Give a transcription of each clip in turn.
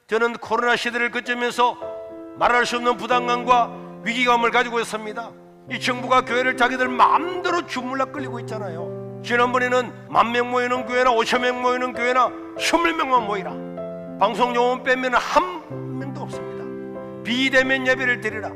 저는 코로나 시대를 거치면서 말할 수 없는 부담감과 위기감을 가지고 있습니다. 이 정부가 교회를 자기들 마음대로 주물러 끌리고 있잖아요. 지난번에는 10,000명 모이는 교회나 5,000명 모이는 교회나 20명만 모이라, 방송 요원 빼면 한 명도 없습니다. 비대면 예배를 드리라.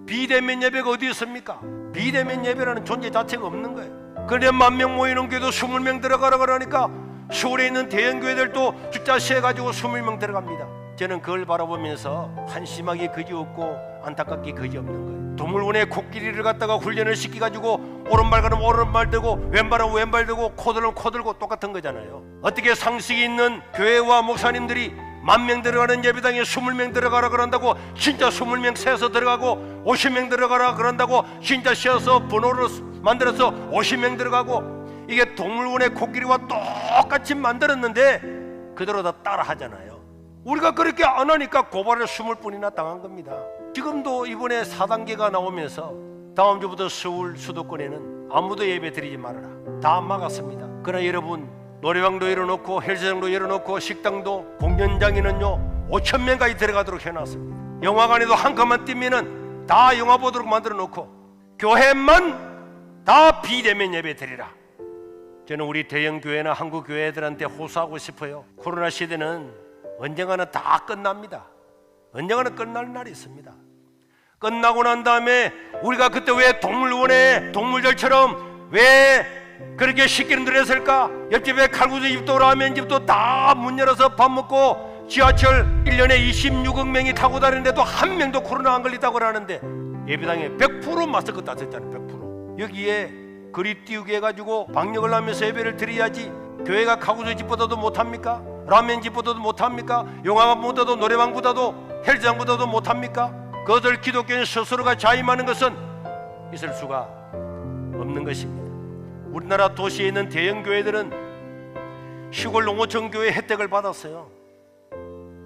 비대면 예배가 어디 있습니까? 비대면 예배라는 존재 자체가 없는 거예요. 그런데 10,000명 모이는 교회도 20명 들어가라 그러니까 서울에 있는 대형 교회들도 숫자 세가지고 20명 들어갑니다. 저는 그걸 바라보면서 한심하게 그지없고 안타깝게 그지없는 거예요. 동물원에 코끼리를 갖다가 훈련을 시켜가지고 오른발 가면 오른발 들고 왼발은 왼발 들고 코 들면 코 들고 똑같은 거잖아요. 어떻게 상식이 있는 교회와 목사님들이 10,000명 들어가는 예배당에 20명 들어가라 그런다고 진짜 20명 세서 들어가고 50명 들어가라 그런다고 진짜 세어서 번호를 만들어서 50명 들어가고, 이게 동물원의 코끼리와 똑같이 만들었는데 그대로 다 따라 하잖아요. 우리가 그렇게 안 하니까 고발을 20번이나 당한 겁니다. 지금도 이번에 4단계가 나오면서 다음 주부터 서울 수도권에는 아무도 예배 드리지 말아라, 다 막았습니다. 그러나 여러분, 노래방도 열어놓고 헬스장도 열어놓고 식당도 공연장에는요 5,000명까지 들어가도록 해놨습니다. 영화관에도 한 칸만 뛰면은 다 영화 보도록 만들어 놓고 교회만 다 비대면 예배 드리라. 저는 우리 대형 교회나 한국 교회들한테 호소하고 싶어요. 코로나 시대는 언젠가는 다 끝납니다. 언젠가는 끝날 날이 있습니다. 끝나고 난 다음에 우리가 그때 왜 동물원에 동물들처럼 왜 그렇게 쉽게 들었을까? 옆집에 칼국수 집도 라면 집도 다 문 열어서 밥 먹고 지하철 1년에 26억 명이 타고 다니는데도 한 명도 코로나 안 걸리다고 하는데 예배당에 100% 마스크 땄었잖아요. 100%. 여기에 그리 띄우게 해가지고 방역을 하면서 예배를 드려야지 교회가 칼국수 집보다도 못합니까? 라면 집보다도 못합니까? 영화관보다도 노래방보다도 헬스장보다도 못합니까? 그들 기독교인 스스로가 자임하는 것은 있을 수가 없는 것입니다. 우리나라 도시에 있는 대형 교회들은 시골 농어촌 교회 혜택을 받았어요.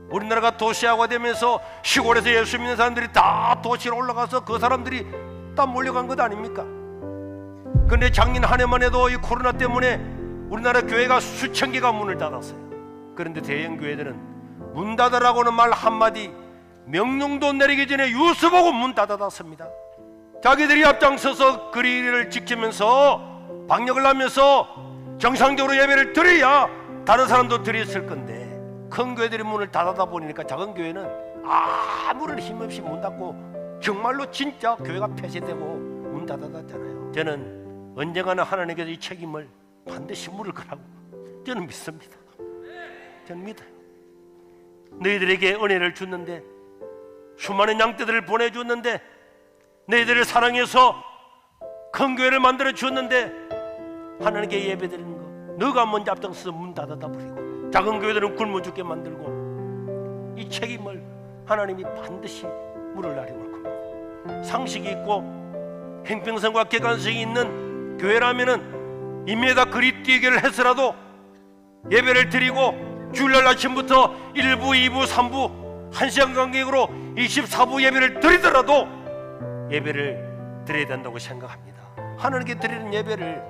우리나라가 도시화되면서 시골에서 예수 믿는 사람들이 다 도시로 올라가서 그 사람들이 다 몰려간 것 아닙니까? 그런데 작년 한 해만 해도 이 코로나 때문에 우리나라 교회가 수천 개가 문을 닫았어요. 그런데 대형 교회들은 문 닫으라고는 말 한마디, 명령도 내리기 전에 뉴스 보고 문 닫아놨습니다. 자기들이 앞장서서 거리를 지키면서 방역을 하면서 정상적으로 예배를 드려야 다른 사람도 드렸을 건데, 큰 교회들이 문을 닫아다 보니까 작은 교회는 아무런 힘없이 문 닫고 정말로 진짜 교회가 폐쇄되고 문 닫아놨잖아요. 저는 언젠가는 하나님께서 이 책임을 반드시 물을 거라고 저는 믿습니다. 저는 믿어요. 너희들에게 은혜를 줬는데, 수많은 양떼들을 보내줬는데, 너희들을 사랑해서 큰 교회를 만들어 주었는데 하나님께 예배드리는 거 너가 먼저 앞장서서 문 닫아다 버리고 작은 교회들은 굶어 죽게 만들고, 이 책임을 하나님이 반드시 물을 날이 올 겁니다. 상식이 있고 행평성과 객관성이 있는 교회라면은 임에다 그리 뛰기를 해서라도 예배를 드리고 주일날 아침부터 1부, 2부, 3부 1시간 간격으로 24부 예배를 드리더라도 예배를 드려야 된다고 생각합니다. 하나님께 드리는 예배를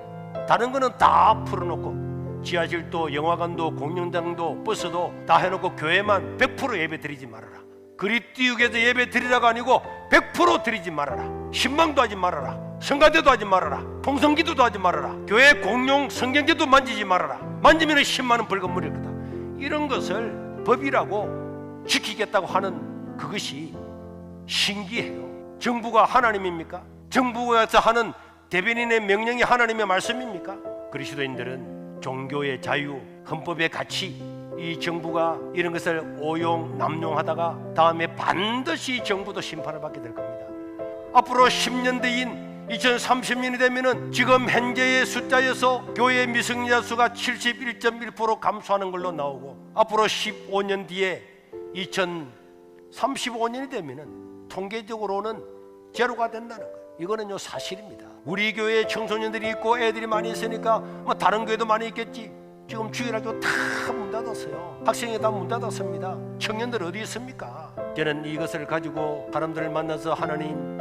다른 거는 다 풀어놓고 지하실도 영화관도 공연장도 버스도 다 해놓고 교회만 100% 예배 드리지 말아라. 그리 띄우게 해서 예배 드리라가 아니고 100% 드리지 말아라. 신방도 하지 말아라. 성가대도 하지 말아라. 통성기도도 하지 말아라. 교회 공용 성경제도 만지지 말아라. 만지면 10만 원 벌금 물릴 거다. 이런 것을 법이라고 지키겠다고 하는 그것이 신기해요. 정부가 하나님입니까? 정부에서 하는 대변인의 명령이 하나님의 말씀입니까? 그리스도인들은 종교의 자유, 헌법의 가치, 이 정부가 이런 것을 오용, 남용하다가 다음에 반드시 정부도 심판을 받게 될 겁니다. 앞으로 10년 뒤인 2030년이 되면은 지금 현재의 숫자에서 교회 미성년자 수가 71.1% 감소하는 걸로 나오고, 앞으로 15년 뒤에 2035년이 되면은 통계적으로는 제로가 된다는 거예요. 이거는요 사실입니다. 우리 교회에 청소년들이 있고 애들이 많이 있으니까 뭐 다른 교회도 많이 있겠지. 지금 주일학교 다 문 닫았어요. 학생이 다 문 닫았습니다. 청년들 어디 있습니까? 저는 이것을 가지고 사람들을 만나서 하나님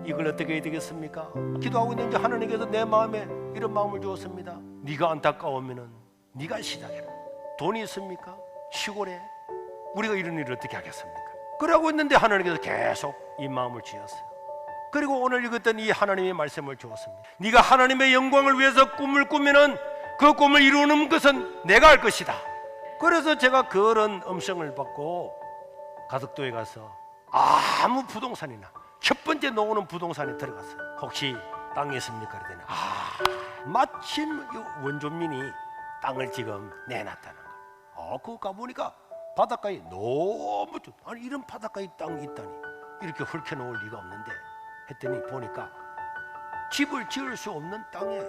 이걸 어떻게 해야 되겠습니까? 기도하고 있는데 하나님께서 내 마음에 이런 마음을 주었습니다. 네가 안타까우면은 네가 시작해라. 돈이 있습니까? 시골에 우리가 이런 일을 어떻게 하겠습니까? 그러고 있는데 하나님께서 계속 이 마음을 주셨어요. 그리고 오늘 읽었던 이 하나님의 말씀을 주었습니다. 네가 하나님의 영광을 위해서 꿈을 꾸면은 그 꿈을 이루는 것은 내가 할 것이다. 그래서 제가 그런 음성을 받고 가덕도에 가서 아무 부동산이나 첫 번째 나오는 부동산에 들어갔어요. 혹시 땅이 있습니까? 그랬더니 마침 원주민이 땅을 지금 내놨다는 거예요. 그거 가보니까 바닷가에 너무 아니 이런 바닷가에 땅이 있다니 이렇게 헐켜놓을 리가 없는데 했더니 보니까 집을 지을 수 없는 땅에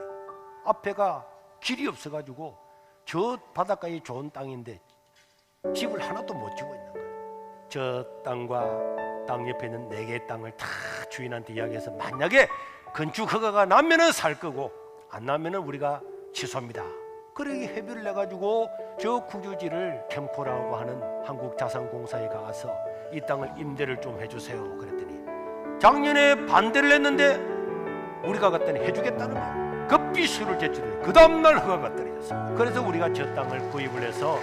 앞에가 길이 없어가지고 저 바닷가에 좋은 땅인데 집을 하나도 못 지고 있는 거예요. 저 땅과 땅 옆에 있는 4개의 땅을 다 주인한테 이야기해서 만약에 건축 허가가 나면은 살 거고 안 나면은 우리가 취소합니다. 그러게 협의를 해가지고 저 구주지를 캠코라고 하는 한국자산공사에 가서 이 땅을 임대를 좀 해주세요. 그랬더니 작년에 반대를 했는데 우리가 갔더니 해주겠다는 거예요. 급비 수를 제출해 그 다음날 허가가 떨어졌어요. 그래서 우리가 저 땅을 구입을 해서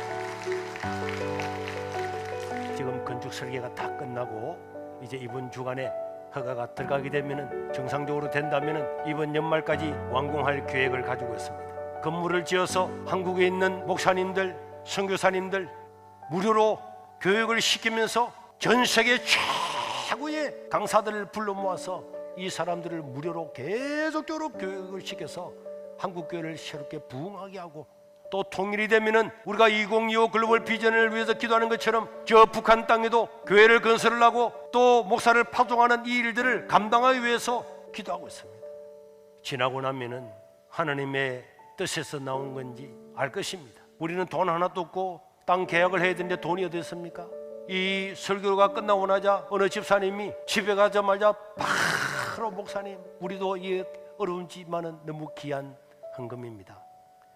지금 건축 설계가 다 끝나고 이제 이번 주간에 허가가 들어가게 되면은 정상적으로 된다면은 이번 연말까지 완공할 계획을 가지고 있습니다. 건물을 지어서 한국에 있는 목사님들, 선교사님들 무료로 교육을 시키면서 전 세계 최고의 강사들을 불러 모아서 이 사람들을 무료로 계속적으로 교육을 시켜서 한국 교회를 새롭게 부흥하게 하고 또 통일이 되면은 우리가 2025 글로벌 비전을 위해서 기도하는 것처럼 저 북한 땅에도 교회를 건설을 하고 또 목사를 파송하는 이 일들을 감당하기 위해서 기도하고 있습니다. 지나고 나면은 하나님의 뜻에서 나온 건지 알 것입니다. 우리는 돈 하나도 없고 땅 계약을 해야 되는데 돈이 어디 있습니까? 이 설교가 끝나고 나자 어느 집사님이 집에 가자마자 바로 목사님 우리도 이 어려운지만은 너무 귀한 헌금입니다.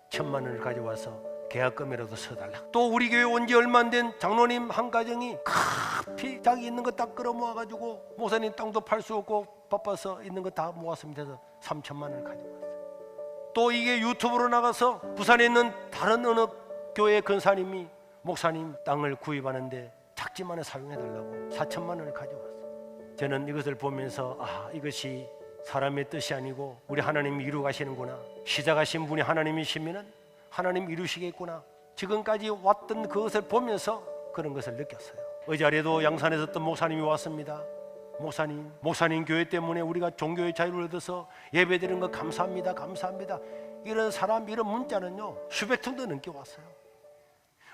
1,000만 원을 가져와서 계약금이라도 써달라. 또 우리 교회 온 지 얼마 안 된 장로님 한 가정이 커피 자기 있는 거 다 끌어모아가지고 목사님 땅도 팔 수 없고 바빠서 있는 거 다 모았습니다. 그래서 3,000만 원을 가져왔어요. 또 이게 유튜브로 나가서 부산에 있는 다른 어느 교회 근사님이 목사님 땅을 구입하는데 작지만은 사용해달라고 4,000만 원을 가져왔어요. 저는 이것을 보면서 이것이 사람의 뜻이 아니고 우리 하나님이 이루 가시는구나. 시작하신 분이 하나님이시면은 하나님 이루시겠구나. 지금까지 왔던 그것을 보면서 그런 것을 느꼈어요. 의자리에도 양산에서 어떤 목사님이 왔습니다. 목사님 교회 때문에 우리가 종교의 자유를 얻어서 예배드리는 거 감사합니다. 감사합니다. 이런 사람 이런 문자는요 수백 통도 넘게 왔어요.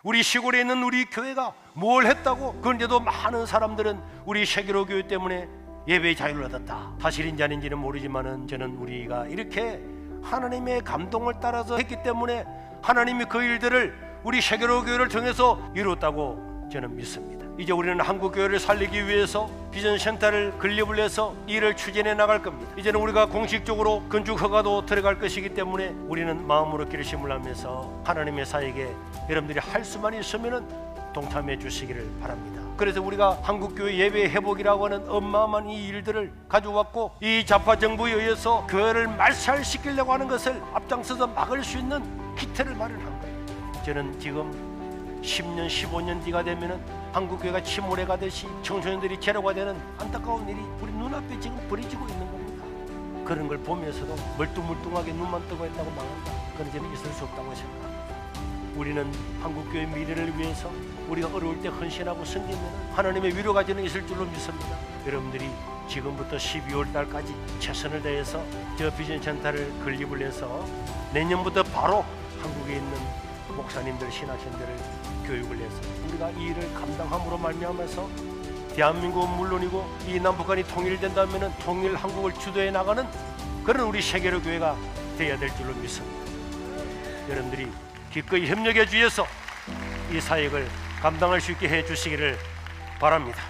우리 시골에 있는 우리 교회가 뭘 했다고 그런데도 많은 사람들은 우리 세계로 교회 때문에 예배의 자유를 얻었다. 사실인지 아닌지는 모르지만은 저는 우리가 이렇게 하나님의 감동을 따라서 했기 때문에 하나님이 그 일들을 우리 세계로 교회를 통해서 이루었다고 저는 믿습니다. 이제 우리는 한국 교회를 살리기 위해서 비전 센터를 건립을 해서 일을 추진해 나갈 겁니다. 이제는 우리가 공식적으로 건축 허가도 들어갈 것이기 때문에 우리는 마음으로 결심을 하면서 하나님의 사역에 여러분들이 할 수만 있으면은 동참해 주시기를 바랍니다. 그래서 우리가 한국교회 예배 회복이라고 하는 어마어마한 이 일들을 가져왔고 이 좌파 정부에 의해서 교회를 말살시키려고 하는 것을 앞장서서 막을 수 있는 기틀을 마련한 거예요. 저는 지금 10년, 15년 뒤가 되면은 한국교회가 침몰해 가듯이 청소년들이 제로가 되는 안타까운 일이 우리 눈앞에 지금 벌어지고 있는 겁니다. 그런 걸 보면서도 멀뚱멀뚱하게 눈만 뜨고 있다고 말한다. 그런 점이 있을 수 없다고 생각합니다. 우리는 한국교회 미래를 위해서 우리가 어려울 때 헌신하고 섬기면 하나님의 위로가 저는 있을 줄로 믿습니다. 여러분들이 지금부터 12월 달까지 최선을 다해서 저 비전 센터를 건립을 해서 내년부터 바로 한국에 있는 목사님들, 신학생들을 교육을 해서 우리가 이 일을 감당함으로 말미암아서 대한민국은 물론이고 이 남북한이 통일된다면 통일 한국을 주도해 나가는 그런 우리 세계로 교회가 되어야 될 줄로 믿습니다. 여러분들이 기꺼이 협력해 주셔서 이 사역을 감당할 수 있게 해 주시기를 바랍니다.